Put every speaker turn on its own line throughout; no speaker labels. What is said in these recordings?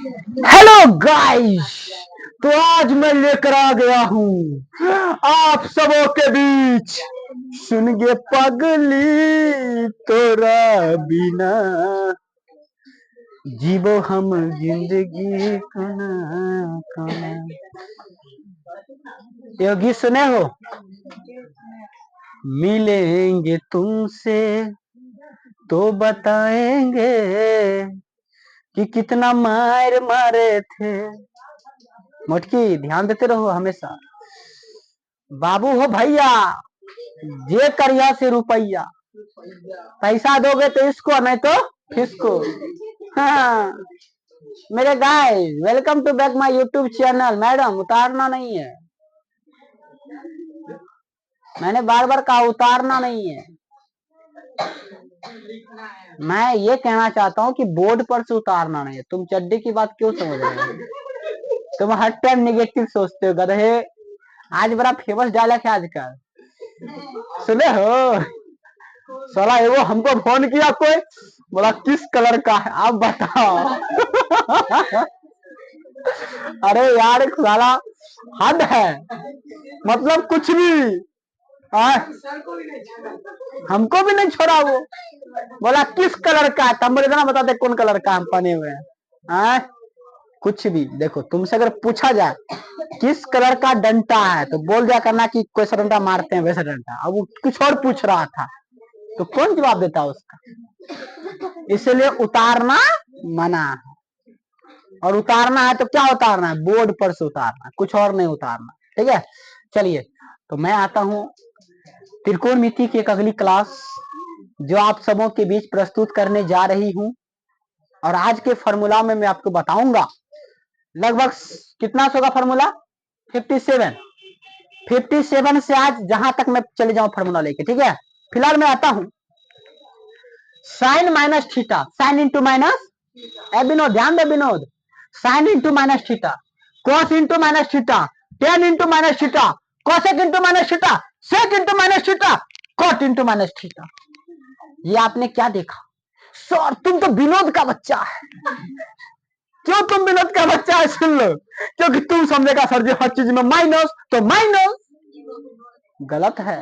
Hello guys. तो आज मैं लेकर आ गया हूँ आप सबों के बीच। सुन गे पगली तोरा बिना जीवो हम जिंदगी कना कना। ये गीत सुने हो? मिलेंगे तुमसे तो बताएंगे कि कितना मार मारे थे। मोटकी ध्यान देते रहो हमेशा। बाबू हो भैया, जे करिया से रुपया, पैसा दोगे तो इसको नहीं तो फिसको। हाँ मेरे guys, welcome to back my YouTube channel. Madam उतारना नहीं है, मैंने बार बार कहा उतारना नहीं है। मैं ये कहना चाहता हूँ कि बोर्ड पर से उतारना नहीं है। तुम चड्डी की बात क्यों समझ रहे हो? तुम हर टाइम निगेटिव सोचते हो गधे। आज बड़ा फेमस डायलॉग है आजकल, सुने हो? साला वो हमको फोन किया कोई, बोला किस कलर का है आप बताओ। अरे यार साला हद है, मतलब कुछ भी। हमको भी नहीं छोड़ा वो, बोला किस कलर का है, तब मुझे ना बताते कौन कलर का हम पहने हुए हैं। कुछ भी देखो, तुमसे अगर पूछा जाए किस कलर का डंडा है तो बोल दिया करना कि कैसा डंडा मारते हैं वैसा डंडा। अब वो कुछ और पूछ रहा था तो कौन जवाब देता उसका? इसलिए उतारना मना है। और उतारना है तो क्या उतारना है? बोर्ड पर से उतारना है, कुछ और नहीं उतारना। ठीक है, चलिए तो मैं आता हूं त्रिकोणमिति की एक अगली क्लास जो आप सबों के बीच प्रस्तुत करने जा रही हूं। और आज के फॉर्मूला में मैं आपको बताऊंगा लगभग कितना होगा फॉर्मूला 57। 57 से आज जहां तक मैं चले जाऊं फॉर्मूला लेके। ठीक है, फिलहाल मैं आता हूं sine minus theta, sine into minus, Vinod ध्यान दे Vinod, sine into minus theta, cos into minus theta, tan into minus theta, cosec into minus theta, sec into minus theta, cot into minus theta. ये आपने क्या देखा? सर तुम तो विनोद का बच्चा है। क्यों तुम विनोद का बच्चा है? सुन लो, क्योंकि तुम समझेगा सर जी हर चीज में माइनस, तो माइनस गलत है।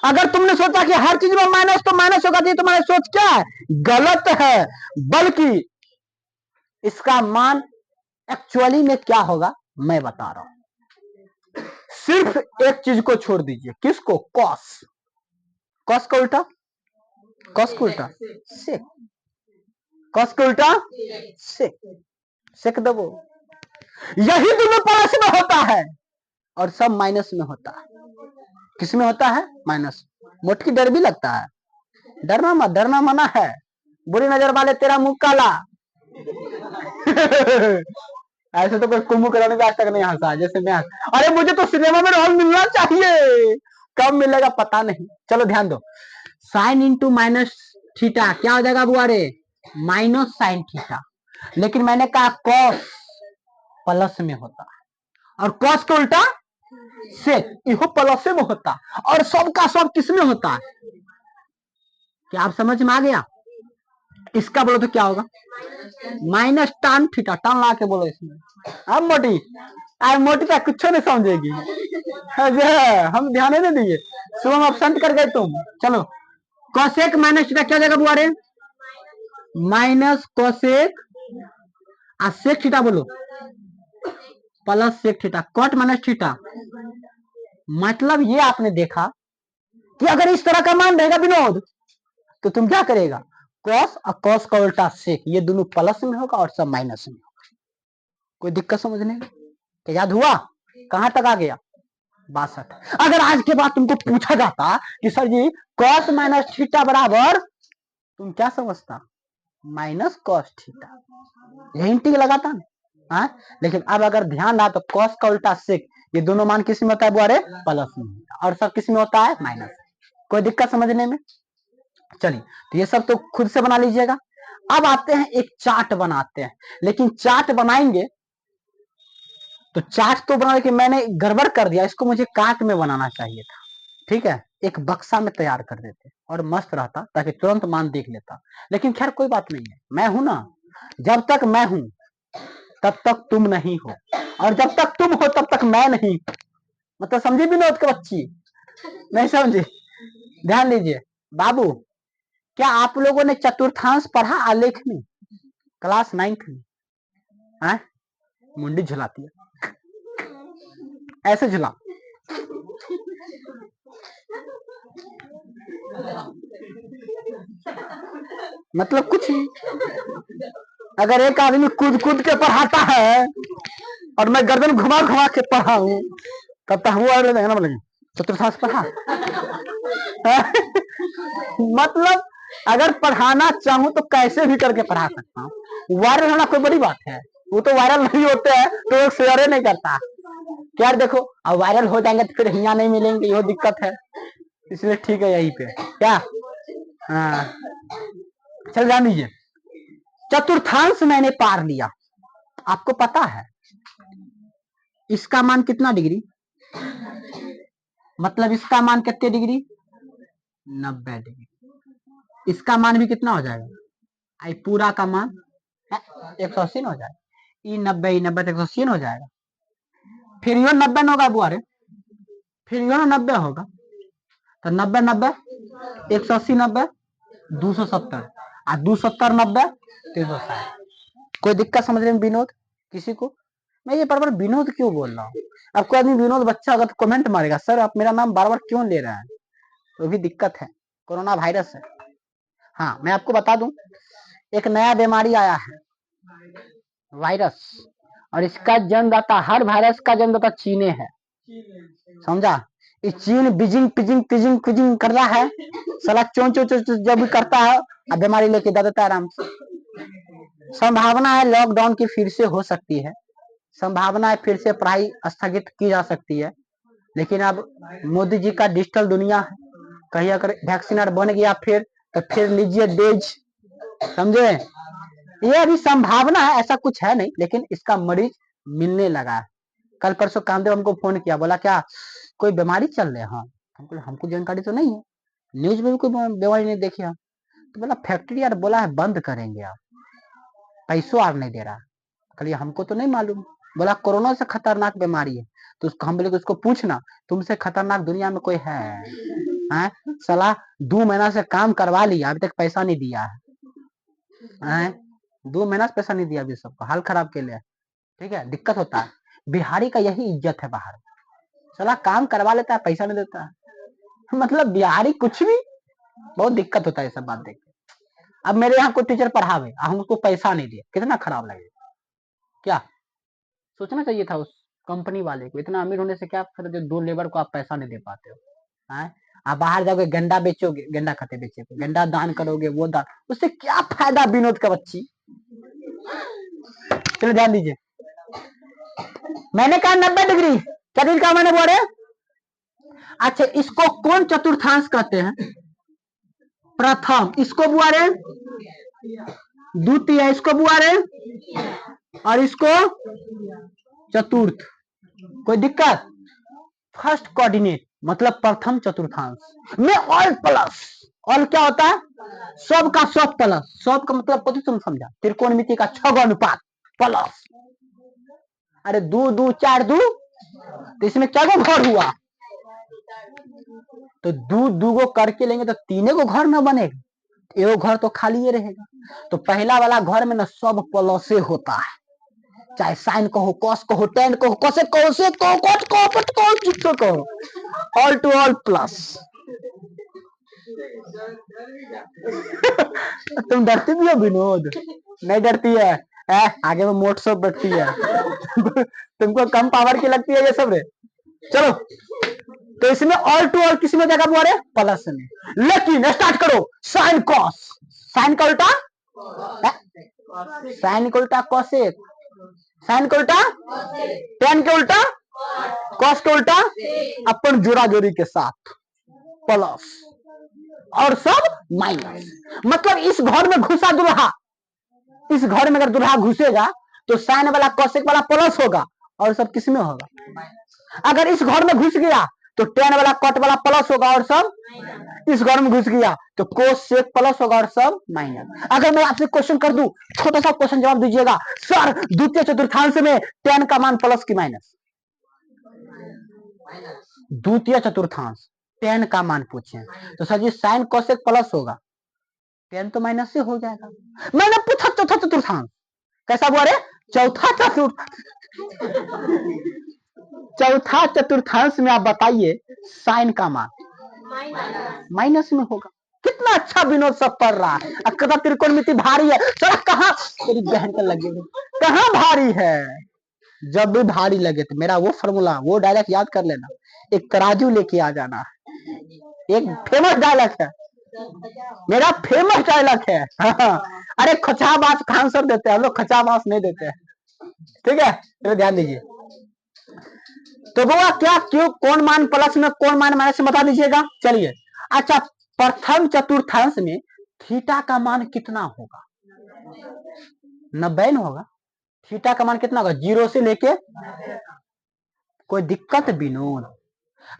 अगर तुमने सोचा कि हर चीज में माइनस तो माइनस होगा, तो तुम्हारी सोच क्या है? गलत है। बल्कि इसका मान एक्चुअली में क्या होगा मैं बता रहा हूं। सिर्फ एक चीज को छोड़ दीजिए, किसको? कॉस। कॉस का उल्टा, कॉस का उल्टा सेक, कॉस का उल्टा सेक, सेक दबो। यही दोनों प्लस में होता है और सब माइनस में होता है। किस में होता है? माइनस। मोटकी डर भी लगता है? डरना मत, डरना मना है। बुरी नजर वाले तेरा मुंह काला। ऐसे तो कोई कुंभ कराने में आज तक नहीं हंसा जैसे मैं अरे मुझे तो सिनेमा में रोल मिलना चाहिए, कब मिलेगा पता नहीं। चलो ध्यान दो, साइन इंटू माइनस थीटा क्या हो जाएगा बुआरे? Minus sine theta. लेकिन मैंने कहा कॉस प्लस में होता है और कॉस का उल्टा सेक, इहो प्लस में होता और सबका सब किस में होता है? क्या आप समझ में आ गया? इसका बोलो तो क्या होगा? माइनस टान थीटा, टान ला के बोलो इसमें। अब मोटी आज मोटी तक कुछ नहीं समझेगी। हम ध्यान नहीं दिए, सुबह ऑप्शन कर गए तुम। चलो कोसेक माइनस थीटा क्या जगह बुआ रे? माइनस कोसेक आ सेक थीटा बोलो plus sec theta, cot minus theta. मतलब ये आपने देखा कि अगर इस तरह का मान रहेगा विनोद तो तुम क्या करेगा? कॉस और कॉस का उल्टा सेक, ये दोनों प्लस में होगा और सब माइनस में होगा। कोई दिक्कत समझने में? क्या याद हुआ? कहां तक आ गया? 62। अगर आज के बाद तुमको पूछा जाता कि सर जी कॉस माइनस थीटा बराबर, तुम क्या समझता? माइनस कॉस थीटा, यही टिक लगाता ना। लेकिन अब अगर ध्यान रहा तो कॉस का उल्टा सेक, ये दोनों मान किस में होता है बुआरे? प्लस में, और सब किस में होता है? माइनस। कोई दिक्कत समझने में? चलिए तो ये सब तो खुद से बना लीजिएगा। अब आते हैं एक चार्ट बनाते हैं, लेकिन चार्ट बनाएंगे तो चार्ट तो बना के मैंने गड़बड़ कर दिया, इसको मुझे काट में बनाना चाहिए था। ठीक है, एक बक्सा में तैयार कर देते और मस्त रहता ताकि तुरंत मान देख लेता। लेकिन खैर कोई बात नहीं है, मैं हूं ना, जब तक मैं हूं तब तक तुम नहीं हो, और जब तक तुम हो तब तक मैं नहीं। मतलब समझी विनोद के बच्ची? नहीं समझी? ध्यान दीजिए बाबू, क्या आप लोगों ने चतुर्थांश पढ़ा आलेख में क्लास 9th में? है मुंडी झुलाती है, ऐसे झुला। मतलब कुछ नहीं। अगर एक आदमी कूद कूद के पढ़ाता है और मैं गर्दन घुमा घुमा के पढ़ाऊं, तब तक हम ना बोलेंगे चतुर्थांश पढ़ा। मतलब अगर पढ़ाना चाहूं तो कैसे भी करके पढ़ा सकता हूँ। वायरल होना कोई बड़ी बात है? वो तो वायरल नहीं होते हैं तो शेयर नहीं करता। यार देखो, अब वायरल हो जाएंगे तो फिर हिया नहीं मिलेंगे, ये दिक्कत है। इसलिए ठीक है यहीं पे क्या। हाँ चल जान दीजिए। चतुर्थांश मैंने पार लिया। आपको पता है इसका मान कितना डिग्री? मतलब इसका मान कितने डिग्री? 90 डिग्री। इसका मान भी कितना हो जाएगा? आई पूरा का मान 180 हो जाएगा। ई 90 180 हो जाएगा। फिर यो 90 होगा बुआ रे, फिर यो 90 होगा। तो 90 90 180 90 270 और 270 90 360। कोई दिक्कत समझने में विनोद किसी को? मैं ये बार विनोद क्यों बोल रहा हूँ? आपको आदमी विनोद बच्चा अगर तो कमेंट मारेगा, सर आप मेरा नाम बार बार क्यों ले रहे हैं? तो भी दिक्कत है, कोरोना वायरस है। हाँ मैं आपको बता दूं, एक नया बीमारी आया है वायरस, और इसका जन्मदाता, हर वायरस का जन्मदाता चीने है। समझा? इस चीन बीजिंग पिजिंग पिजिंग पिजिंग कर रहा है, साला चों चों चों जब भी करता है अब बीमारी लेके दे देता है आराम से। संभावना है लॉकडाउन की फिर से हो सकती है, संभावना है फिर से पढ़ाई स्थगित की जा सकती है। लेकिन अब मोदी जी का डिजिटल दुनिया है, कहीं अगर वैक्सीन बन गया फिर तो फिर लीजिए डेज। समझे? ये अभी संभावना है, ऐसा कुछ है नहीं, लेकिन इसका मरीज मिलने लगा है। कल परसों कामदेव हमको फोन किया, बोला क्या कोई बीमारी चल रही है? हाँ हमको जानकारी तो नहीं है, न्यूज में भी कोई बीमारी नहीं देखी हम। तो बोला फैक्ट्री यार बोला है बंद करेंगे, आप पैसों आर नहीं दे रहा। कल हमको तो नहीं मालूम। बोला कोरोना से खतरनाक बीमारी है। तो उसको हम बोले कि उसको पूछना तुमसे खतरनाक दुनिया में कोई है? साला 2 महीना से काम करवा लिया, अभी तक पैसा नहीं दिया है। 2 महीना से पैसा नहीं दिया अभी, सबको हाल खराब के लिए। ठीक है, दिक्कत होता है। बिहारी का यही इज्जत है बाहर, साला काम करवा लेता है पैसा नहीं देता है। मतलब बिहारी कुछ भी, बहुत दिक्कत होता है सब बात देख के। अब मेरे यहाँ कोई टीचर पढ़ावे, हम उसको पैसा नहीं दिए, कितना खराब लगेगा। क्या सोचना चाहिए था उस कंपनी वाले को, इतना अमीर होने से क्या फायदा जो 2 लेबर को आप पैसा नहीं दे पाते हो। आप बाहर जाओगे गंडा बेचोगे, गंडा खाते बेचोगे, गंडा दान करोगे, वो दान, उससे क्या फायदा विनोद का बच्ची? चलो ध्यान दीजिए, मैंने कहा 90 डिग्री, क्या डिग्री कहा मैंने बोले? अच्छा इसको कौन चतुर्थांश कहते हैं? प्रथम, इसको बुआ रे द्वितीय, इसको बुआ रे, और इसको चतुर्थ। कोई दिक्कत? फर्स्ट कोऑर्डिनेट मतलब प्रथम चतुर्थांश में ऑल प्लस। ऑल क्या होता है? सब का सब प्लस, सब का मतलब पति तुम समझा, त्रिकोणमिति का 6 अनुपात प्लस। अरे 2 2 4 2, तो इसमें क्या गो घर हुआ? तो 2 2 को करके लेंगे तो 3 को घर ना बनेगा, एगो घर तो खाली रहेगा। तो पहला वाला घर में ना सब प्लस से होता है, चाहे साइन कहो, कॉस कहो, टेन कहो, कोसेक कहो, सेक कहो, कॉट कहो, पट कहो, चिट कहो, ऑल टू ऑल प्लस। तुम डरती भी हो विनोद? नहीं डरती है? आगे में मोट सब बैठती है। तुमको कम पावर की लगती है ये सब रे। चलो तो इसमें ऑल टू ऑल किस में जगह बुआ रे? प्लस में। लेकिन स्टार्ट करो, साइन कॉस, साइन का उल्टा साइन का उल्टा कॉसेक, साइन का उल्टा टेन के उल्टा कॉस के उल्टा अपन जोड़ा जोड़ी के साथ प्लस और सब माइनस। मतलब इस घर में घुसा दुल्हा, इस घर में अगर दुल्हा घुसेगा तो साइन वाला कॉसेक वाला प्लस होगा और सब किस में होगा? अगर इस घर में घुस गया तो टेन वाला कट वाला प्लस होगा और सब इस घर में घुस गया तो कोसेक प्लस होगा और सब माइनस। अगर मैं आपसे क्वेश्चन कर दूं, छोटा सा क्वेश्चन जवाब दीजिएगा सर, द्वितीय चतुर्थांश में टेन का मान प्लस की माइनस? द्वितीय चतुर्थांश टेन का मान पूछे तो सर जी साइन कोसेक प्लस होगा, टेन तो माइनस से हो जाएगा। मैंने पूछा चौथा चतुर्थांश कैसा हुआ रे? चौथा चतुर्थांश में आप बताइए साइन का मान माइनस में होगा। कितना अच्छा विनोद सब पढ़ रहा है। अकदा त्रिकोणमिति भारी है, चलो कहाँ तेरी बहन का लगे कहाँ भारी है। जब भी भारी लगे तो मेरा वो फॉर्मूला वो डायलॉग याद कर लेना, एक तराजू लेके आ जाना। एक फेमस डायलॉग है, मेरा फेमस डायलॉग है। अरे खचाबाज का आंसर देते हैं हम लोग, खचाबाज नहीं देते हैं, ठीक है? तो ध्यान दीजिए। तो वो क्या क्यों कौन मान प्लस में कौन मान माइनस में बता दीजिएगा। चलिए अच्छा, प्रथम चतुर्थांश में थीटा का मान कितना होगा? 90 होगा। थीटा का मान कितना होगा? 0 से लेके, कोई दिक्कत विनोद?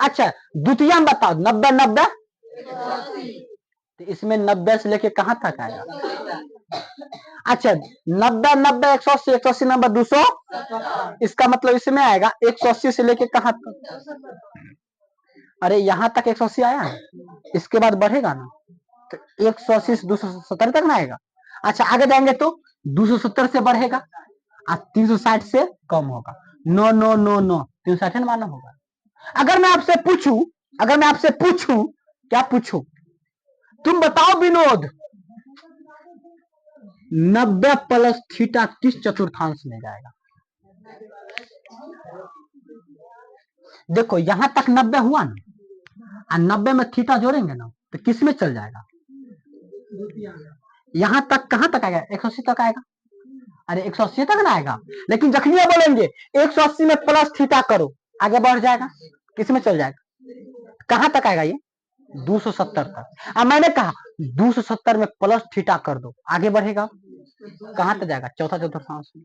अच्छा द्वितीय में बताओ, 90 90 तो इसमें 90 से लेके कहां तक आएगा? अच्छा 90 90 180 180 नंबर 200, इसका मतलब इसमें आएगा 180 से लेके कहां तक? अरे यहां तक 180 आया, इसके बाद बढ़ेगा ना तो 180 से 270 तक ना आएगा। अच्छा आगे जाएंगे तो 270 से बढ़ेगा और 360 से कम होगा। नो नो नो नो, 360 माना होगा। अगर मैं आपसे पूछूं क्या पूछूं, तुम बताओ विनोद, 90 प्लस थीटा किस चतुर्थांश में जाएगा? देखो यहां तक 90 हुआ ना, और 90 में थीटा जोड़ेंगे ना तो किस में चल जाएगा? यहां तक कहां तक आएगा? 180 तक आएगा। अरे 180 तक ना आएगा, लेकिन जखनी बोलेंगे 180 में प्लस थीटा करो, आगे बढ़ जाएगा, किस में चल जाएगा? कहां तक आएगा ये? 270 तक। अब मैंने कहा 270 में प्लस थीटा कर दो, आगे बढ़ेगा, कहां तक जाएगा? चौथा चतुर्थांश में।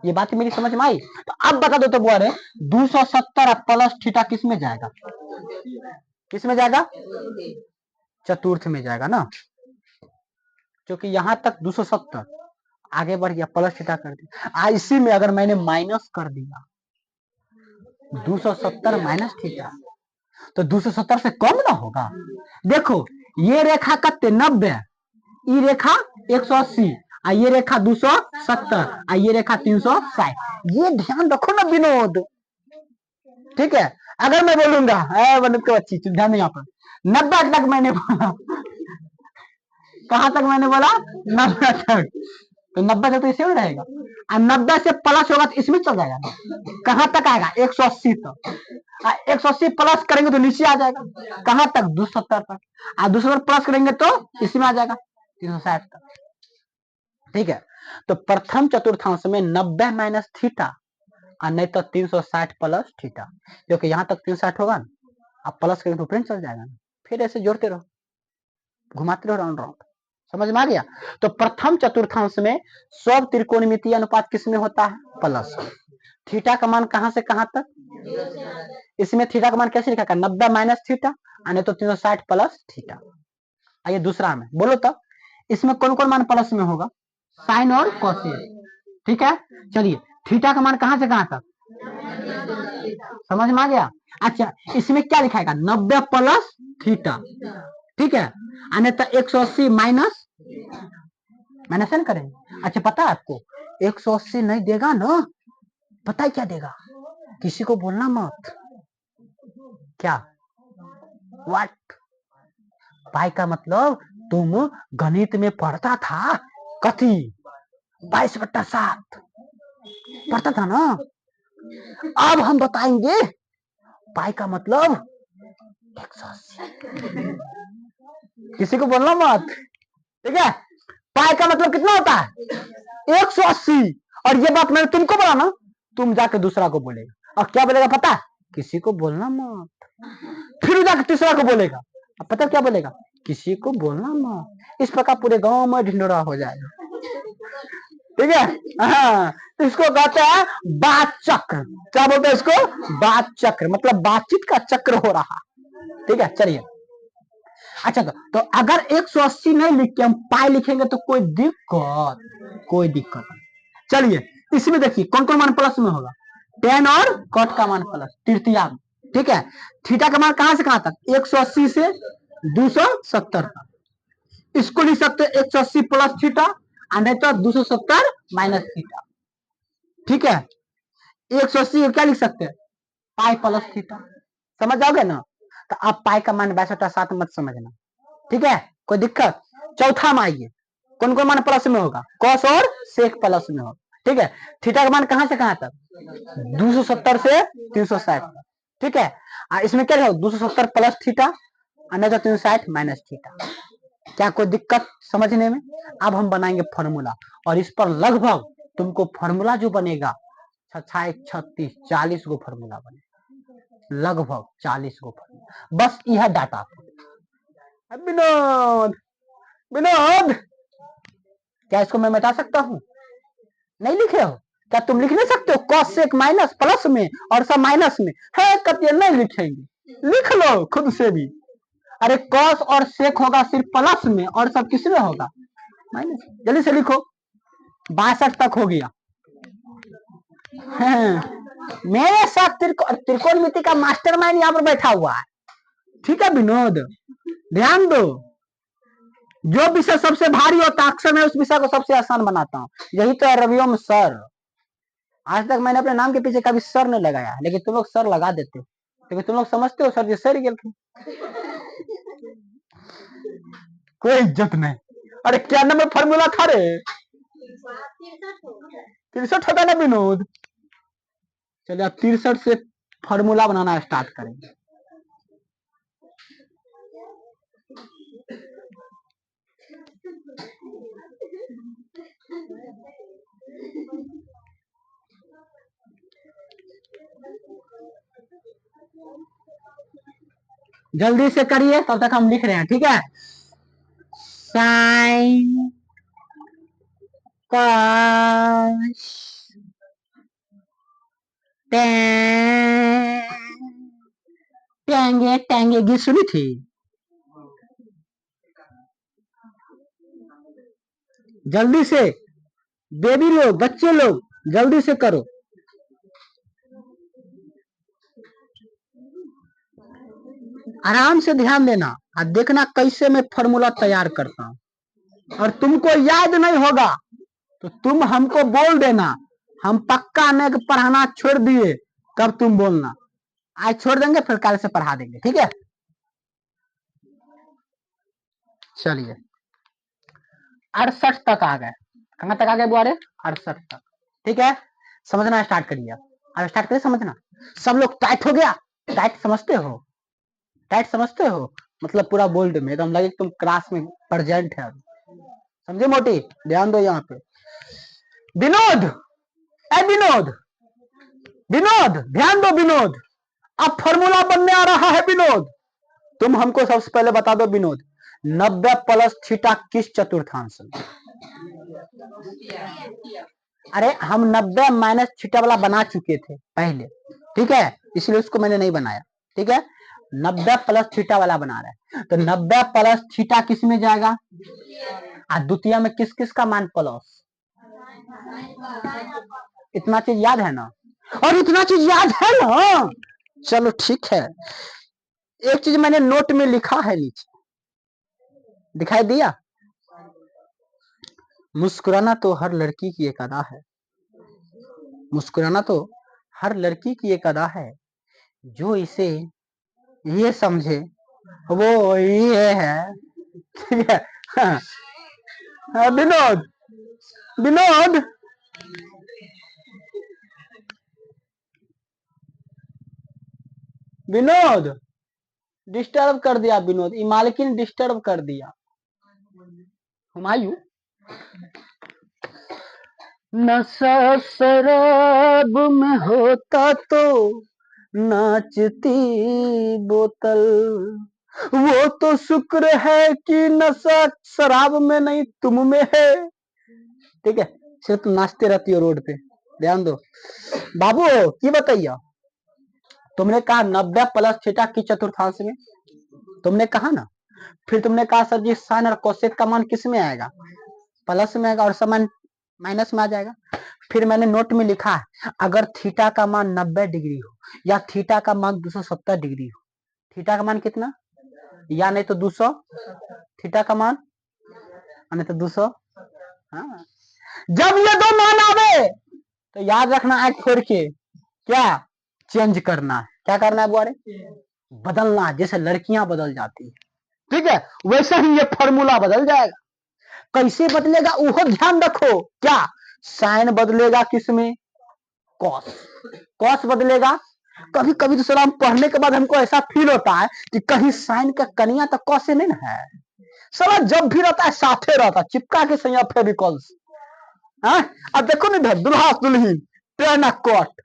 ये बात मेरी समझ में आई? तो अब बता दो तो बोल 270 प्लस थीटा किस में जाएगा? किस में जाएगा? चतुर्थ में जाएगा ना, क्योंकि यहां तक 270 आगे बढ़ गया, प्लस थीटा कर दिया। इसी में अगर मैंने माइनस कर दिया 270 माइनस थीटा तो 270 से कम ना होगा। देखो ये रेखा कते 90, ये रेखा 180, ये रेखा 270, ये रेखा 360। ये ध्यान रखो ना विनोद, ठीक है? अगर मैं बोलूंगा बच्ची ध्यान नहीं, यहाँ पर 90 तक मैंने बोला, कहां तक मैंने बोला? 90 तक, तो 90 तक तो इसे रहेगा, और 90 से प्लस होगा तो इसमें चल जाएगा। कहां तक आएगा? 180 तक। 180 प्लस करेंगे तो नीचे आ जाएगा, कहां तक? 270 तक। 270 प्लस करेंगे तो इसमें आ जाएगा 360 तक, ठीक है? तो प्रथम चतुर्थांश में 90 माइनस थीटा और नहीं तो 360 प्लस थीटा, क्योंकि यहां तक 360 होगा ना, आप प्लस करेंगे तो फ्रेंड चल जाएगा ना, फिर ऐसे जोड़ते रहो, घुमाते रहो राउंड राउंड। समझ में आ गया? तो प्रथम चतुर्थांश में सब त्रिकोणमितीय अनुपात किसमें होता है? प्लस। थीटा का मान कहां से कहां तक? इसमें थीटा का मान कैसे लिखा? 90 माइनस थीटा नहीं तो 360 प्लस थीटा। आइए दूसरा में बोलो तो, इसमें कौन कौन मान प्लस में होगा? साइन और कोसाइन, ठीक है? चलिए थीटा का मान कहां से कहां तक? समझ में आ गया? अच्छा इसमें क्या लिखाएगा? 90 प्लस थीटा, ठीक है? नहीं तो 180 माइनस माइनस न करेंगे। अच्छा पता है आपको 180 नहीं देगा ना, पता है क्या देगा? किसी को बोलना मत। क्या? व्हाट? पाई का मतलब तुम गणित में पढ़ता था कथी? 22/7 पढ़ता था ना। अब हम बताएंगे पाई का मतलब 180। किसी को बोलना मत, ठीक है? पाई का मतलब कितना होता है? 180। और ये बात मैंने तुमको बोला ना, तुम जाके दूसरा को बोलेगा, और क्या बोलेगा पता है? किसी को बोलना मत। फिर जाके तीसरा को बोलेगा, अब पता क्या बोलेगा? किसी को बोलना मत। इस प्रकार पूरे गांव में ढिंडोरा हो जाएगा। ठीक है। हाँ, तो इसको कहते हैं बात चक्र। क्या बोलते हैं इसको? बात चक्र, मतलब बातचीत का चक्र हो रहा। ठीक है, चलिए। अच्छा, तो अगर 180 नहीं लिख के हम पाई लिखेंगे तो कोई दिक्कत? कोई दिक्कत नहीं। चलिए, इसमें देखिए कौन कौन मान प्लस में होगा। टेन और कॉट का मान प्लस, तृतीया। ठीक है, थीटा का मान कहां से कहां तक? 180 से 270 तक। इसको लिख सकते 180 प्लस थीटा, और नहीं तो 270 माइनस थीटा। ठीक है, 180 क्या लिख सकते हैं? Pi plus theta. समझ जाओगे ना? तो आप पाई का मान 62.7 मत समझना। ठीक है, कोई दिक्कत? चौथा में आइए, कौन कौन मान प्लस में होगा? कॉस और सेक प्लस में होगा। ठीक है, थीटा का मान कहां से कहां तक? 270 से 360 तक। ठीक है, इसमें क्या है? 270 प्लस थीटा, अन्य 360 माइनस थीटा। क्या कोई दिक्कत समझने में? अब हम बनाएंगे फॉर्मूला, और इस पर लगभग तुमको फॉर्मूला जो बनेगा 6 36 40 गो फॉर्मूला बने, लगभग 40 गो फॉर्मूला। बस यह डाटा। विनोद, विनोद, क्या इसको मैं मिटा सकता हूँ? नहीं लिखे हो क्या? तुम लिख नहीं सकते हो? कॉस सेक माइनस प्लस में और सब माइनस में है, कतिया नहीं लिखेंगे? लिख लो खुद से भी। अरे कॉस और सेक होगा सिर्फ प्लस में, और सब किस में होगा? माइनस। जल्दी से लिखो। 62 तक हो गया। मेरे साथ त्रिकोणमिति का मास्टरमाइंड यहाँ पर बैठा हुआ है। ठीक है विनोद, ध्यान दो। जो विषय सबसे भारी होता है अक्सर मैं उस विषय को सबसे आसान बनाता हूँ। यही तो है रविओम सर। आज तक मैंने अपने नाम के पीछे कभी सर नहीं लगाया, लेकिन तुम लोग सर लगा देते हो, क्योंकि तुम लोग समझते हो सर जी सर गेल थे। कोई इज्जत नहीं। अरे क्या नंबर फॉर्मूला था रे? 63 होता ना विनोद। चलिए आप 63 से फॉर्मूला बनाना स्टार्ट करेंगे। जल्दी से करिए, तब तक हम लिख रहे हैं। ठीक है, साइन कॉस टेंगे टेंगे गीत सुनी थी? जल्दी से बेबी लोग, बच्चे लोग, जल्दी से करो। आराम से ध्यान देना और देखना कैसे मैं फॉर्मूला तैयार करता हूं। और तुमको याद नहीं होगा तो तुम हमको बोल देना, हम पक्का नहीं पढ़ाना छोड़ दिए तब तुम बोलना। आज छोड़ देंगे, फिर कल से पढ़ा देंगे। ठीक है, चलिए 68 तक आ गए। कहां तक आ गए बुआरे? 68 तक। ठीक है, समझना स्टार्ट करिए। अब स्टार्ट करिए समझना। सब लोग टाइट हो गया? टाइट समझते हो? टाइट समझते हो मतलब पूरा बोल्ड में एकदम लगे तुम क्लास में प्रेजेंट है। समझे मोटी? ध्यान दो यहाँ पे। विनोद, ए विनोद, विनोद ध्यान दो विनोद। अब फॉर्मूला बनने आ रहा है विनोद। तुम हमको सबसे पहले बता दो विनोद, 90 प्लस थीटा किस चतुर्थांश में? अरे हम 90 माइनस थीटा वाला बना चुके थे पहले। ठीक है, इसलिए उसको मैंने नहीं बनाया। ठीक है, 90 प्लस थीटा वाला बना रहा है, तो 90 प्लस थीटा किस में जाएगा? द्वितीय में किस किस का मान प्लस? इतना चीज याद है ना? और इतना चीज याद है ना? चलो ठीक है, एक चीज मैंने नोट में लिखा है नीचे, दिखाई दिया? मुस्कुराना तो हर लड़की की एक अदा है। मुस्कुराना तो हर लड़की की एक अदा है, जो इसे ये समझे वो ये है। ठीक है, हाँ, विनोद, विनोद, विनोद डिस्टर्ब कर दिया। विनोद मालकिन डिस्टर्ब कर दिया। हुमायूं, नशा शराब में होता तो नाचती बोतल, वो तो शुक्र है कि नशा शराब में नहीं तुम में है। ठीक है, सिर्फ तुम नाचते रहती हो रोड पे। ध्यान दो बाबू, ये बताइए, तुमने कहा 90 प्लस थीटा की चतुर्थांश में, तुमने कहा ना। फिर तुमने कहा सर जी साइन और कोसेक का मान किस में आएगा, प्लस में आएगा, और समान माइनस में आ जाएगा। फिर मैंने नोट में लिखा है अगर थीटा का मान 90 डिग्री हो या थीटा का मान 270 डिग्री हो, थीटा का मान कितना, या नहीं तो 200, थीटा का मान नहीं तो 200। हाँ, जब ये दो मान आवे तो याद रखना है, छोड़ के क्या चेंज करना है, क्या करना है बुआरे, बदलना, जैसे लड़कियां बदल जाती है, ठीक है, वैसे ही ये फॉर्मूला बदल जाएगा। कैसे बदलेगा वो ध्यान रखो, क्या साइन बदलेगा किसमें, कॉस, कॉस बदलेगा। कभी कभी तो सलाम पढ़ने के बाद हमको ऐसा फील होता है कि कहीं साइन का कनिया तो कॉस से नहीं ना है, साला जब भी रहता है साथे रहता है, चिपका के सही फेविकॉल से। अब देखो ना दुल्हा दुल्हन ट्रेन कॉट,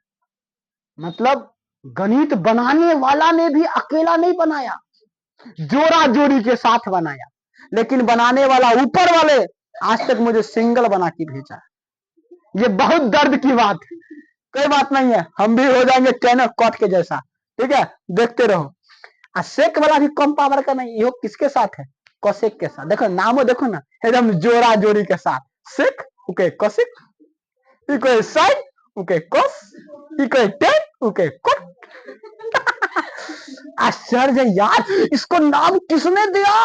मतलब गणित बनाने वाला ने भी अकेला नहीं बनाया, जोड़ा जोड़ी के साथ बनाया, लेकिन बनाने वाला ऊपर वाले आज तक मुझे सिंगल बना के भेजा। ये बहुत दर्द की बात है, कोई बात नहीं है, हम भी हो जाएंगे टेन कॉट के जैसा, ठीक है, देखते रहो। सेक वाला भी कम पावर का नहीं, ये किसके साथ है, कोसेक के साथ। देखो नामो देखो ना, एकदम जोड़ा जोड़ी के साथ, sec okay cosec, equal sine okay cos, equal tan okay cot. आश्चर्य यार, इसको नाम किसने दिया,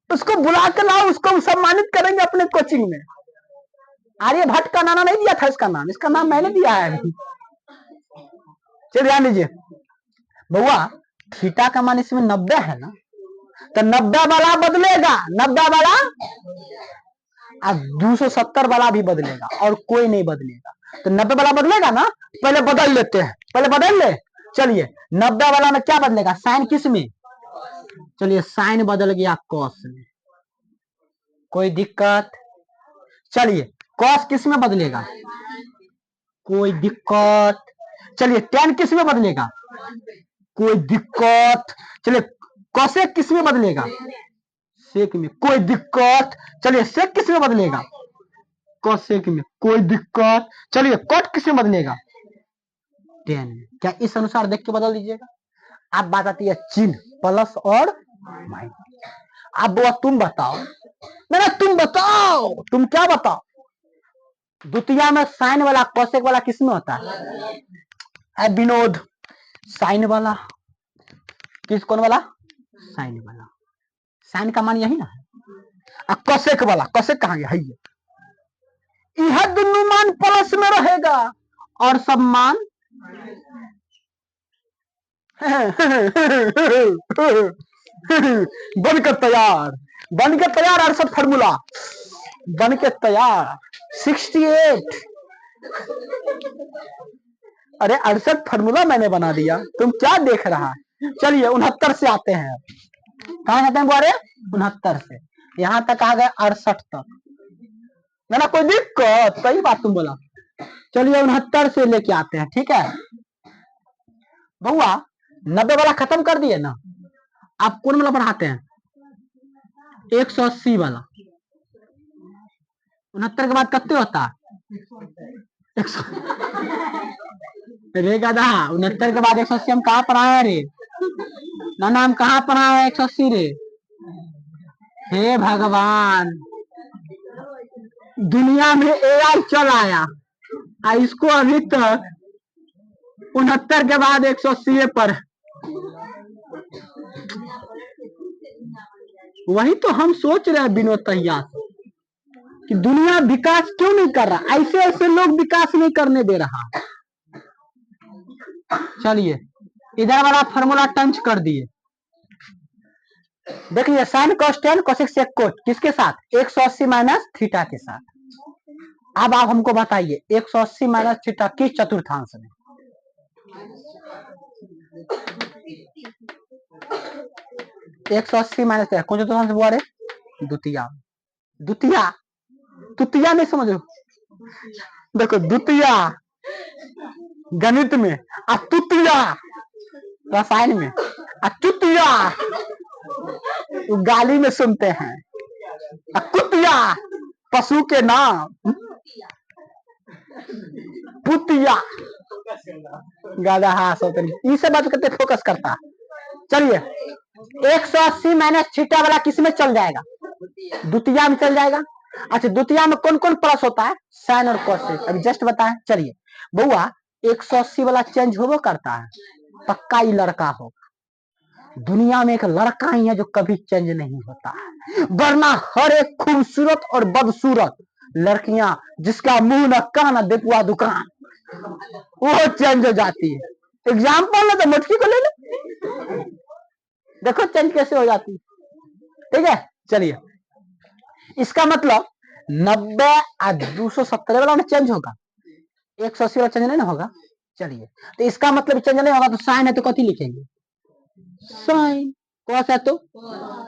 उसको बुला के लाओ, उसको सम्मानित करेंगे अपने कोचिंग में। आर्यभट्ट का नाना नहीं दिया था इसका नाम, इसका नाम मैंने दिया है। चलिए ध्यान दीजिए बउआ, थीटा का मान इसमें 90 है ना, तो 90 वाला बदलेगा, 90 वाला, अब 270 वाला भी बदलेगा और कोई नहीं बदलेगा। तो 90 वाला बदलेगा ना, पहले बदल लेते हैं, पहले बदल ले। चलिए 90 वाला में क्या बदलेगा, साइन किस में, चलिए साइन बदल गया कॉस में, कोई दिक्कत। चलिए कॉस किस में बदलेगा, कोई दिक्कत। चलिए टेन किस में बदलेगा, कोई दिक्कत। चलिए कोसेक किस में बदलेगा, सेक में, कोई दिक्कत। चलिए सेक किस में बदलेगा, कोसेक में, कोई दिक्कत। चलिए कॉट किस में बदलेगा, टेन में। क्या इस अनुसार देख के बदल दीजिएगा। अब बात आती है चिन्ह, प्लस और माइनस। अब वो तुम बताओ, ना तुम बताओ, तुम क्या बताओ, द्वितीय में साइन वाला कोसेक वाला किसमें होता है विनोद, साइन वाला, किस कौन वाला, साइन वाला, साइन का मान यही ना है। कोसेक वाला, कोसेक कहां गया है, यह दोनों मान प्लस में रहेगा और सब मान बनकर तैयार, बनकर तैयार, 68 फार्मूला बनकर तैयार, 68। अरे 68 फार्मूला मैंने बना दिया, तुम क्या देख रहा है। चलिए 69 से आते हैं, कहां आते हैं बोरे, 69 से यहां तक आ गए 68 तक, ना कोई दिक्कत, सही बात तुम बोला। चलिए 69 से लेके आते हैं, ठीक है बउआ। 90 वाला खत्म कर दिए ना, आप कौन वाला बढ़ाते हैं, 180 वाला। 69 के बाद कितने होता है, 100 रे गधा, 69 के बाद 180 हम कहाँ पर आए रे, ना नाम कहाँ पर आए 180 रे, हे भगवान, दुनिया में एआई चल आया, इसको अभी तक 69 के बाद 180 पर। वही तो हम सोच रहे हैं विनोद तहिया कि दुनिया विकास क्यों नहीं कर रहा, ऐसे ऐसे लोग विकास नहीं करने दे रहा। चलिए इधर वाला फार्मूला टंच कर दिए, देखिए sine cos tan cosec sec cot किसके साथ, 180 माइनस थीटा के साथ। अब आप हमको बताइए 180 माइनस थीटा किस चतुर्थांश में, एक सौ अस्सी माइनस कौन चतुर्थांश हुआ रे, द्वितीया, द्वितीया, तुतिया नहीं समझ लो, देखो द्वितीया गणित में, तुतिया रसायन में, तुतिया गाली में सुनते हैं, कुतिया पशु के नाम, पुतिया गादा हाँ इसे बात करते फोकस करता। चलिए 180 माइनस थीटा वाला किस में चल जाएगा? द्वितीया में चल जाएगा। अच्छा द्वितीया में कौन कौन प्लस होता है? साइन और कोसेक। अभी जस्ट बताएं। चलिए बउआ 180 वाला चेंज होगा करता है, पक्का ही लड़का हो। दुनिया में एक लड़का ही है जो कभी चेंज नहीं होता है, वरना हर एक खूबसूरत और बदसूरत लड़कियां जिसका मुंह न कान न देखुआ दुकान वो चेंज हो जाती है। एग्जाम्पल है तो मुटकी को ले लो, देखो चेंज कैसे हो जाती है। ठीक है चलिए इसका मतलब 90 और 270 वाला में चेंज होगा, 180 वाला चेंज नहीं ना होगा। चलिए तो इसका मतलब चेंज नहीं होगा तो साइन है तो कथी लिखेंगे? साइन। कॉस है तो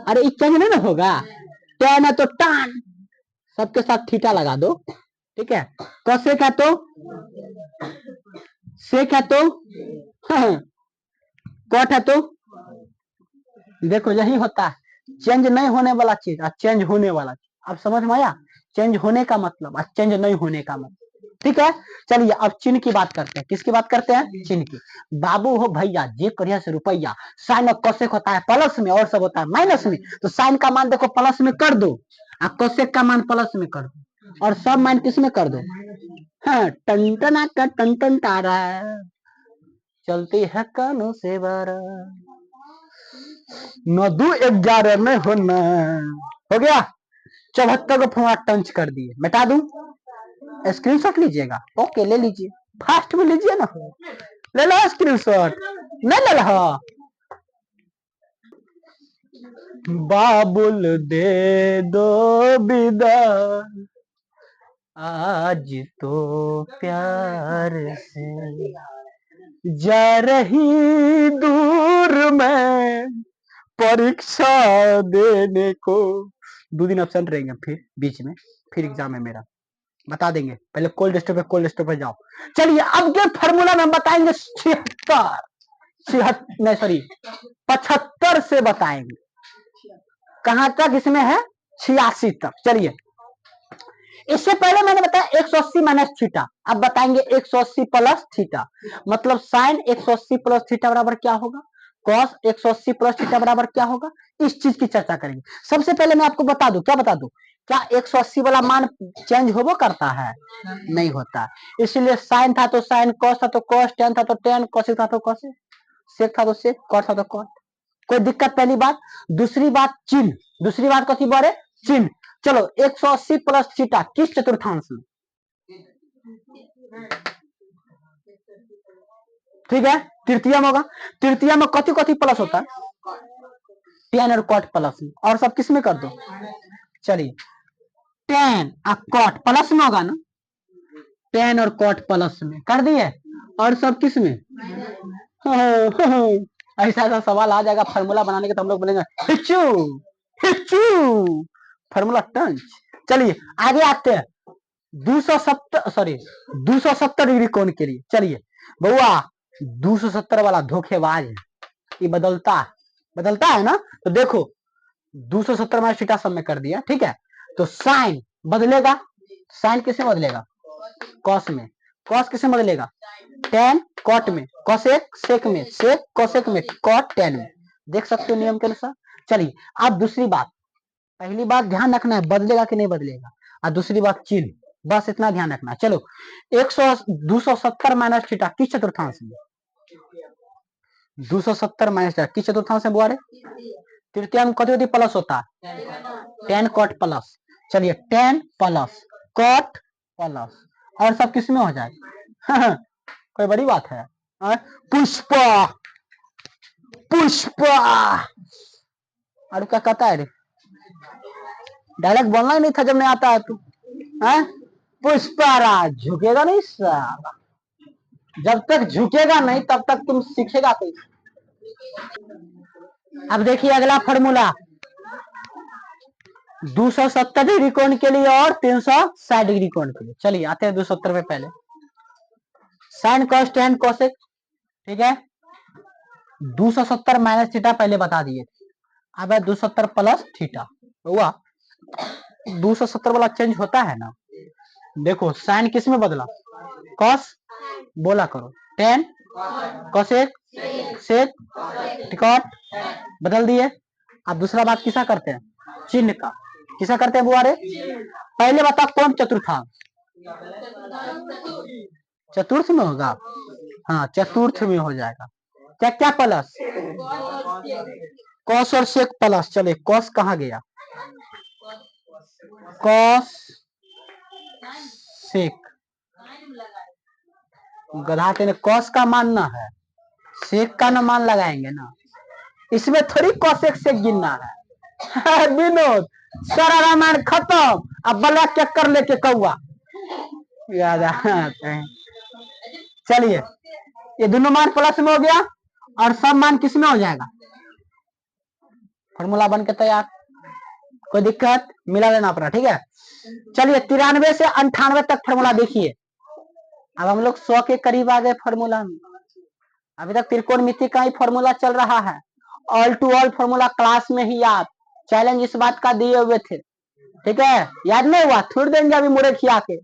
अरे ये चेंज नहीं ना होगा। टेन है तो टान, सबके साथ थीटा लगा दो। ठीक है कोसेक है तो सेक है तो कॉट है तो देखो यही होता है चेंज नहीं होने वाला चीज और चेंज होने वाला चीज। अब समझ में आया? चेंज होने का मतलब और चेंज नहीं होने का मतलब। ठीक है चलिए अब चिन्ह की बात करते हैं। किसकी बात करते हैं? चिन्ह की। बाबू हो भैया जे करिया से रुपया, साइन और कोसेक होता है प्लस में और सब होता है माइनस में। तो साइन का मान देखो प्लस में कर दो और कोसेक का मान प्लस में कर दो और सब मान किस में कर दो? हाँ टन का टन तारा चलती है कानों से बारा नौ 2 11 में होना। हो गया 74 को फुआ टंच कर दिए। मिटा दूं? स्क्रीनशॉट लीजिएगा। ओके ले लीजिए, फास्ट में लीजिए ना, ले लो स्क्रीनशॉट। नहीं ले लो बाबुल दे दो विदा आज तो प्यार से जा रही दूर में परीक्षा देने को। 2 दिन एब्सेंट रहेंगे फिर बीच में, फिर एग्जाम है मेरा, बता देंगे। पहले कोल्ड स्टोर पे जाओ। चलिए अब के फार्मूला में बताएंगे 75 से बताएंगे। कहां तक इसमें है? 86 तक। चलिए इससे पहले मैंने बताया 180 माइनस थीटा, अब बताएंगे 180 प्लस थीटा। मतलब साइन 180 प्लस थीटा बराबर क्या होगा, कॉस 180 प्लस थीटा बराबर क्या होगा, इस चीज की चर्चा करेंगे। सबसे पहले मैं आपको बता दूं, क्या बता दूं, क्या 180 वाला मान चेंज होबो करता है? नहीं होता। इसलिए साइन था तो साइन, कॉस था तो कॉस, टेन था तो टेन, कोसेक था तो कोसेक, सेक था तो सेक, कॉट था तो कॉट। कोई दिक्कत? पहली बात। दूसरी बात चिन्ह, दूसरी बात कथी बारे? चिन्ह। चलो 180 प्लस थीटा किस चतुर्थांश में? ठीक है तृतीय में होगा। तृतीय में कथी कथी प्लस होता है? टेन और कॉट प्लस में, और सब किस में कर दो? चलिए टेन और कॉट प्लस में होगा ना, टेन और कॉट प्लस में कर दिए, और सब किस में? ऐसा ऐसा सवाल आ जाएगा फार्मूला बनाने के तो हम लोग बोलेंगे हिचू हिचू फार्मूला टंच। चलिए आगे आते हैं 270 डिग्री कोण के लिए। चलिए बउआ 270 वाला धोखेबाज है, ये बदलता है ना। तो देखो 270 माइनस थीटा सब में कर दिया। ठीक है तो साइन बदलेगा, साइन किसे बदलेगा? कॉस में। कॉस किसे बदलेगा? टेन कॉट में, कोसेक सेक में, सेक कोसेक में, कॉट टेन में। देख सकते हो नियम के अनुसार। चलिए अब दूसरी बात, पहली बात ध्यान रखना है बदलेगा कि नहीं बदलेगा, और दूसरी बात चिन्ह, बस इतना ध्यान रखना। चलो 270 माइनस थीटा किस चतुर्थांश में? 270 माइनस थीटा किस चतुर्थांश में बुआ रे? तृतीय में कथी प्लस होता है? Tan cot plus. चलिए टेन प्लस कॉट प्लस, और सब किस में हो जाए? कोई बड़ी बात है? पुष्पा पुष्पा और क्या कहता है रे? डायरेक्ट बोलना ही नहीं था जब नहीं आता है तू। पुष्पा राज झुकेगा नहीं साला, जब तक झुकेगा नहीं तब तक तुम सीखेगा कैसे? अब देखिए अगला फॉर्मूला 270 डिग्री कोण के लिए और 360 डिग्री कोण के लिए। चलिए आते हैं 270 पे। पहले साइन कॉस टेन कोसेक, ठीक है 270 माइनस थीटा पहले बता दिए। अब है 270 प्लस थीटा हुआ। 270 वाला चेंज होता है ना, देखो साइन किस में बदला? कॉस बोला करो, टेन कोसेक सेक टिकॉट बदल दिए। अब दूसरा बात किसा करते हैं, चिन्ह का। किसा करते हैं बुआरे? पहले बताओ कौन चतुर्थांश? चतुर्थ में होगा। हाँ चतुर्थ में हो जाएगा। क्या क्या प्लस? कॉस और सेक प्लस। चले कॉस कहाँ गया? कॉस सेक गधा तेने कॉस का मानना है, सेक का ना मान लगाएंगे ना, इसमें थोड़ी कॉसेक सेक गिनना है। विनोद सारा रामायण खत्म, अब बल्ला चक्कर लेके कौआ याद आते हैं। चलिए ये दोनों मान प्लस में हो गया और सब मान किस में हो जाएगा? फॉर्मूला बन के तैयार, कोई दिक्कत? मिला लेना अपना, ठीक है। चलिए 93 से 98 तक फॉर्मूला देखिए। अब हम लोग 100 के करीब आ गए फॉर्मूला में। अभी तक त्रिकोणमिति का ही फॉर्मूला चल रहा है, all to all formula class में ही याद। चैलेंज इस बात का दिए हुए थे, ठीक है। याद नहीं हुआ? छोड़ देंगे अभी मुड़े खिया के।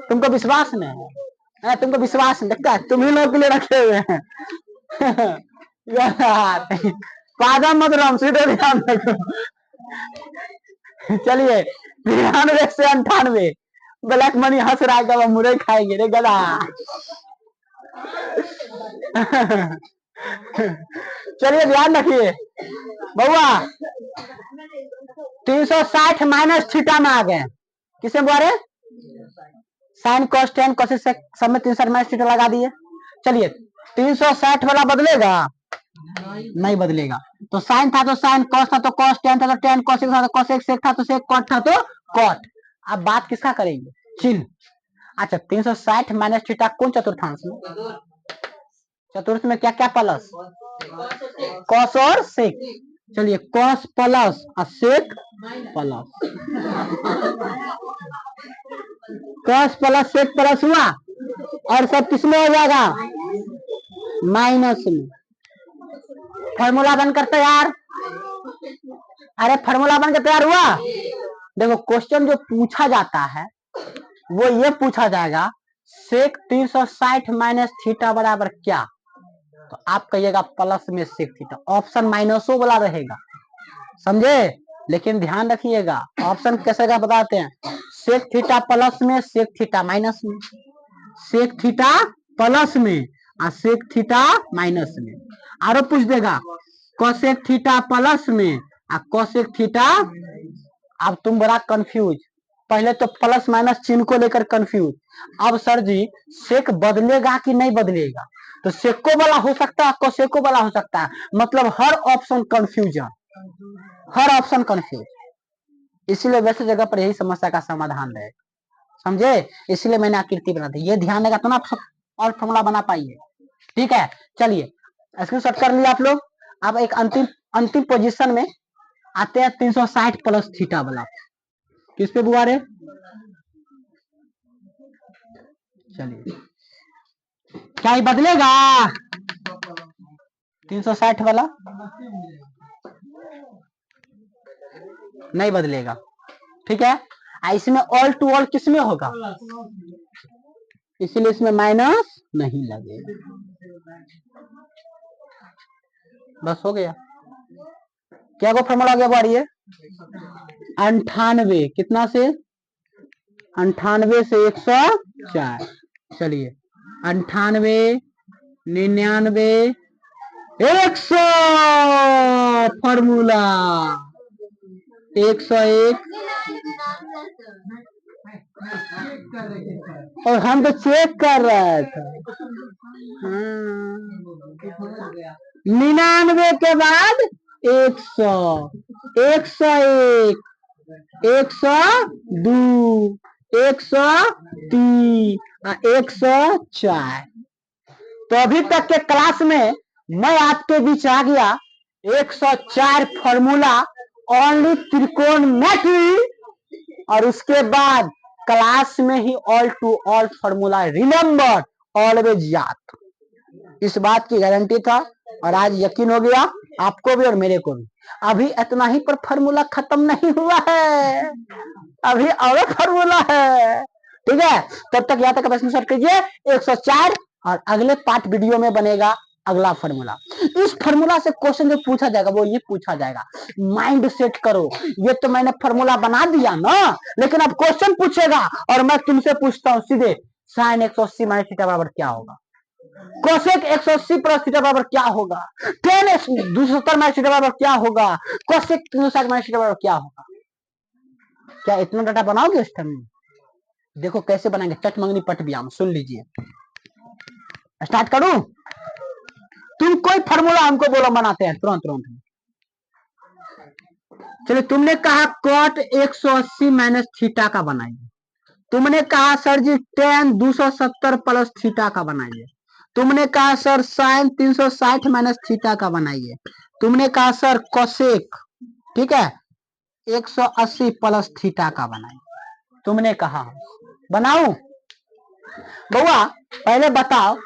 तुमको विश्वास नहीं है? तुमको विश्वास नहीं लगता? तुम ही लोग के लिए रखे हुए हैं। पादा मत राम, सीधे ध्यान रखो। चलिए 93 से 98 ब्लैक मनी हंस रहा है, मुड़े खाएंगे रे गला। चलिए ध्यान रखिए बउआ, 360 माइनस थीटा में आ गए। किसे बोले? Sine cos tan cos sec सब में 360 माइनस थीटा लगा दिए। चलिए 360 वाला बदलेगा? नहीं बदलेगा। तो साइन था तो साइन, कॉस था तो कॉस, टेन था तो टेन, कॉसेक था तो कॉसेक, सेक था तो सेक, कॉट था तो कॉट। अब बात किसका करेंगे? चिन्ह। अच्छा 360 माइनस थीटा कौन चतुर्थांश में? चतुर्थ में क्या क्या प्लस? कॉस और सेक। चलिए कॉस प्लस और sec plus. Cos plus sec plus हुआ और सब किसमें हो जाएगा? माइनस में। फॉर्मूला बनकर तैयार। अरे फॉर्मूला बनकर तैयार हुआ। देखो क्वेश्चन जो पूछा जाता है वो ये पूछा जाएगा, सेक 360 माइनस थीटा बराबर क्या? तो आप कहिएगा प्लस में सेक थीटा। ऑप्शन माइनसो वाला रहेगा, समझे? लेकिन ध्यान रखिएगा ऑप्शन कैसे का बताते हैं, सेक थीटा प्लस में, सेक थीटा माइनस में, सेक थीटा प्लस में और सेक थीटा माइनस में। और पूछ देगा कोसेक थीटा प्लस में और कोसेक थीटा। अब तुम बड़ा कंफ्यूज, पहले तो प्लस माइनस चिन्ह को लेकर कंफ्यूज। अब सर जी सेक बदलेगा कि नहीं बदलेगा? तो सेको वाला हो सकता है, कोसेको वाला हो सकता है, मतलब हर ऑप्शन कंफ्यूजन, हर ऑप्शन कंफ्यूज। इसीलिए वैसे जगह पर यही समस्या का समाधान है, समझे? इसलिए मैंने आकृति बना दी। ये ध्यान देगा तो ना आप और फॉर्मूला बना पाइए, ठीक है। चलिए स्क्रीनशॉट कर लिया आप लोग। अब एक अंतिम पोजीशन में आते हैं 360 प्लस थीटा वाला। किस पे बुआ रे? चलिए क्या ही बदलेगा? 360 वाला नहीं बदलेगा, ठीक है। इसमें ऑल टू ऑल किसमें होगा? इसलिए इसमें माइनस नहीं लगेगा। बस हो गया। क्या को फॉर्मूला गया बारी है? 98 कितना से? 98 से 104। चलिए 98 99 100 फॉर्मूला 101। और हम तो चेक कर रहे थे। 99 के बाद 100, 101, 102, 103, 104। तो अभी तक के क्लास में मैं आपके बीच आ गया 104 फॉर्मूला ओनली त्रिकोणमिति, और उसके बाद क्लास में ही all to all formula. Remember always याद, इस बात की गारंटी था और आज यकीन हो गया आपको भी और मेरे को भी। अभी इतना ही पर फॉर्मूला खत्म नहीं हुआ है, अभी और फॉर्मूला है। ठीक है, तब तक यहाँ तक प्रश्न शॉर्ट कीजिए 104 और अगले पार्ट वीडियो में बनेगा अगला फॉर्मूला। इस फॉर्मूला से क्वेश्चन जो पूछा जाएगा वो ये पूछा जाएगा, माइंड सेट करो, ये तो मैंने फॉर्मूला बना दिया ना, लेकिन अब क्वेश्चन पूछेगा और मैं तुमसे पूछता हूं सीधे, साइन 180 माइनस थीटा बराबर क्या होगा, कोसेक 180 प्लस थीटा बराबर क्या होगा, टेन 270 माइनस थीटा बराबर क्या होगा, कोसेक 360 माइनस थीटा बराबर क्या होगा। क्या इतना डाटा बनाओगे इस टाइम में? देखो कैसे बनाएंगे, चट मंगनी पट व्यायाम, सुन लीजिए, स्टार्ट करूं? तुम कोई फॉर्मूला हमको बोलो, बनाते हैं तुरंत तुरंत। चलिए, तुमने कहा कॉट 180 माइनस थीटा का बनाइए, तुमने कहा सर जी टेन 270 प्लस थीटा का बनाइए, तुमने कहा सर साइन 360 माइनस थीटा का बनाइए, तुमने कहा सर कोसेक, ठीक है, 180 प्लस थीटा का बनाइए, तुमने कहा बनाऊं? बउआ पहले बताओ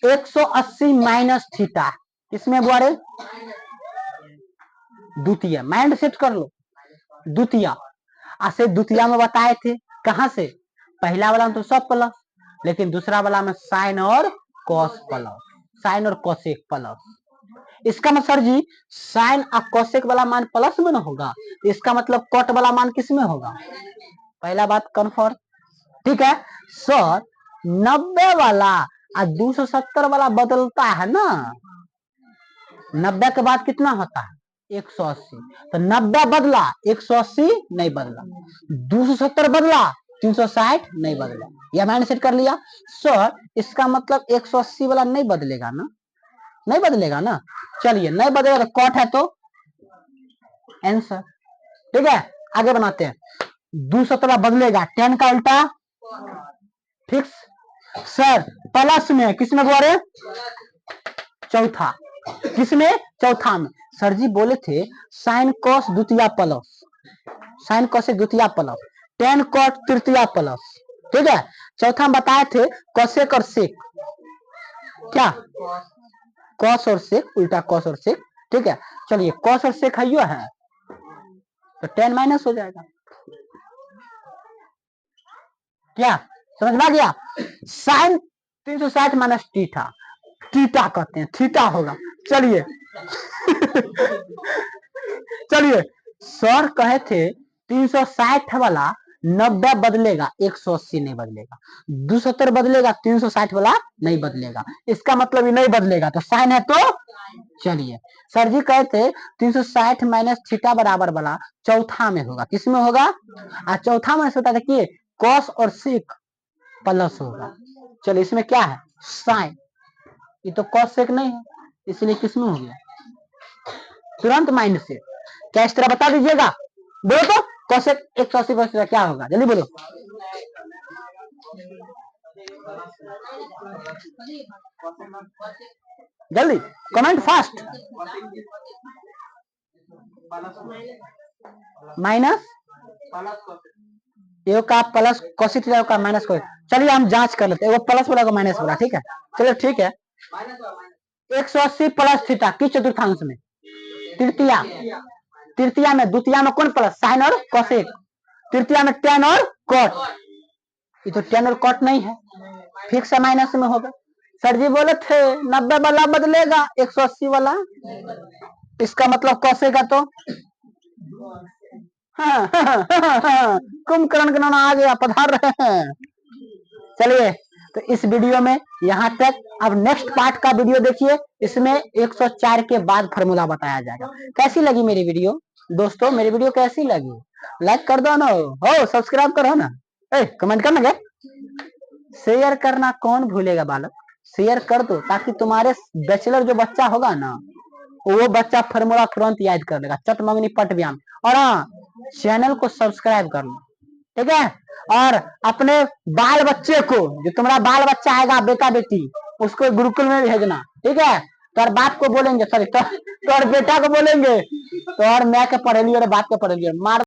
180 माइनस थीटा किसमें बुआरे? द्वितीय, माइंड सेट कर लो, द्वितीय ऐसे द्वितीय में बताए थे, कहां से? पहला वाला में तो सब प्लस, लेकिन दूसरा वाला में साइन और कॉस प्लस, साइन और कोसेक प्लस। इसका मतलब सर जी साइन और कोसेक वाला मान प्लस में ना होगा, इसका मतलब कॉट वाला मान किस में होगा? पहला बात कन्फर्म, ठीक है सर। 90 वाला और 270 वाला बदलता है ना, 90 के बाद कितना होता है? 180, तो 90 बदला 180 नहीं बदला, 270 बदला 360 नहीं बदला, यह मैंने सेट कर लिया। सर इसका मतलब 180 वाला नहीं बदलेगा ना? नहीं बदलेगा ना, चलिए नहीं बदलेगा तो कॉट है तो आंसर, ठीक है। आगे बनाते हैं, 270 बदलेगा, 10 का उल्टा फिक्स। सर प्लस में किसमें बोले? चौथा, किसमें? चौथा में। सर जी बोले थे साइन कॉस द्वितीय प्लस, साइन कॉस द्वितीय प्लस, टेन कॉट तृतीय प्लस, ठीक है। चौथा में बताए थे कोसेक और सेक, क्या? कॉस और सेक, उल्टा कॉस और सेक, ठीक है। चलिए कॉस और सेक है तो 10 माइनस हो जाएगा, क्या समझ में आ गया? साइन 360 माइनस थीटा, थीटा कहते हैं, थीटा होगा। चलिए चलिए सर कहे थे 360 वाला 90 बदलेगा, 180 नहीं बदलेगा, 270 बदलेगा, 360 वाला नहीं बदलेगा, इसका मतलब ये नहीं बदलेगा तो साइन है तो। चलिए सर जी कहे थे 360 माइनस थीटा बराबर वाला चौथा में होगा, किसमें होगा? चौथा में होता, देखिए कॉस और सेक प्लस होगा। चलिए इसमें क्या है? साइन, ये तो कॉस सेक नहीं है, इसलिए किसमें हो गया? तुरंत माइंड से क्या इस तरह बता दीजिएगा, बोलो तो कॉसेक 180 क्या होगा, जल्दी बोलो। जल्दी कमेंट फास्ट। माइनस ये का प्लस कोसिक थीटा का माइनस को, चलिए हम जांच कर लेते हैं, वो प्लस वाला को माइनस वाला, ठीक है। चलिए ठीक है, 180 प्लस थीटा किस चतुर्थांश में? तृतीया, तृतीया में, द्वितीया में कौन प्लस? साइन और कोसेक, तृतीया में टेन और कॉट, ये तो टेन और कॉट नहीं है, फिक्स माइनस में होगा। सर जी बोले थे 90 वाला बदलेगा, 180 वाला, इसका मतलब कोसेक तो कुंभकर्ण गणना आ गया, पधार रहे हैं। चलिए तो इस वीडियो में यहाँ तक, अब नेक्स्ट पार्ट का वीडियो देखिए, इसमें 104 के बाद फॉर्मूला बताया जाएगा। कैसी लगी मेरी वीडियो दोस्तों? मेरी वीडियो कैसी लगी? लाइक कर दो ना, हो सब्सक्राइब करो ना, कमेंट करना, क्या शेयर करना कौन भूलेगा बालक, शेयर कर दो ताकि तुम्हारे बैचलर जो बच्चा होगा ना, वो बच्चा फॉर्मूला तुरंत याद कर लेगा, चट मंगनी पट व्यायाम। और हाँ, चैनल को सब्सक्राइब कर लो, ठीक है। और अपने बाल बच्चे को, जो तुम्हारा बाल बच्चा आएगा, बेटा बेटी, उसको गुरुकुल में भेजना, ठीक है। तो और बाप को बोलेंगे, सॉरी तो और बेटा को बोलेंगे तो और मैं के पढ़ेली और बाप के पढ़ेली, मार